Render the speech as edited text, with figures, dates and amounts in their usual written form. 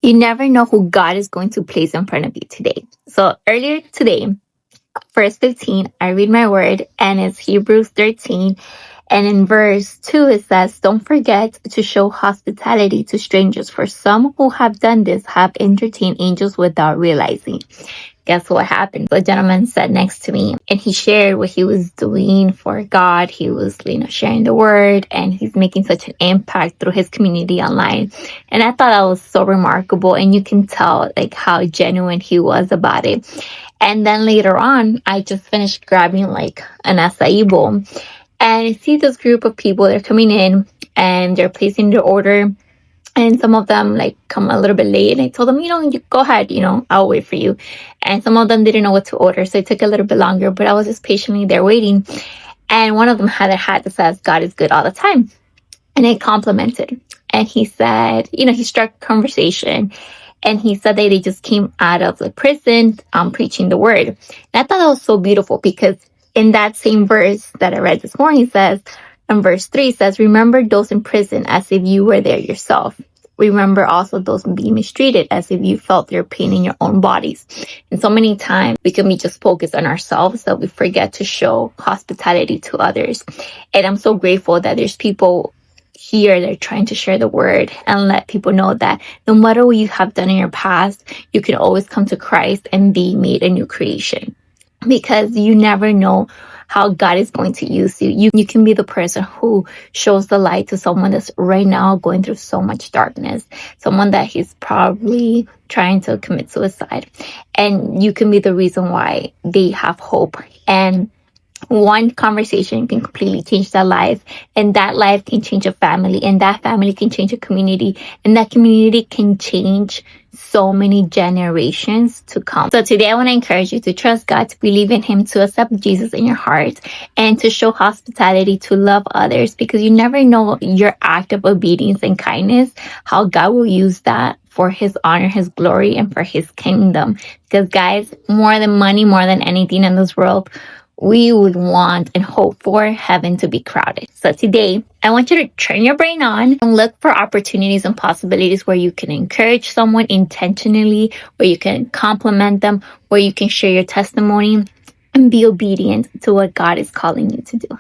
You never know who God is going to place in front of you today. So earlier today, verse 15, I read my word and it's Hebrews 13. And in verse 2, it says, don't forget to show hospitality to strangers, for some who have done this have entertained angels without realizing. Guess what happened? The gentleman sat next to me and he shared what he was doing for God. He was, sharing the word, and he's making such an impact through his community online. And I thought that was so remarkable, and you can tell how genuine he was about it. And then later on, I just finished grabbing an acai bowl, and I see this group of people, they're coming in and they're placing their order. And some of them come a little bit late, and I told them, you go ahead, I'll wait for you. And some of them didn't know what to order, so it took a little bit longer, but I was just patiently there waiting. And one of them had a hat that says, God is good all the time. And it complimented. And he said, he struck a conversation. And he said that they just came out of the prison preaching the word. And I thought that was so beautiful, because in that same verse that I read this morning says, and verse 3 says, remember those in prison as if you were there yourself. Remember also those being mistreated as if you felt their pain in your own bodies. And so many times we can be just focused on ourselves that we forget to show hospitality to others. And I'm so grateful that there's people here that are trying to share the word and let people know that no matter what you have done in your past, you can always come to Christ and be made a new creation. Because you never know how God is going to use you. You can be the person who shows the light to someone that's right now going through so much darkness, someone that he's probably trying to commit suicide. And you can be the reason why they have hope. And one conversation can completely change their life, and that life can change a family, and that family can change a community, and that community can change so many generations to come. So today I want to encourage you to trust God, to believe in him, to accept Jesus in your heart, and to show hospitality, to love others, because you never know your act of obedience and kindness, how God will use that for his honor, his glory, and for his kingdom. Because guys, more than money, more than anything in this world, we would want and hope for heaven to be crowded. So today, I want you to turn your brain on and look for opportunities and possibilities where you can encourage someone intentionally, where you can compliment them, where you can share your testimony and be obedient to what God is calling you to do.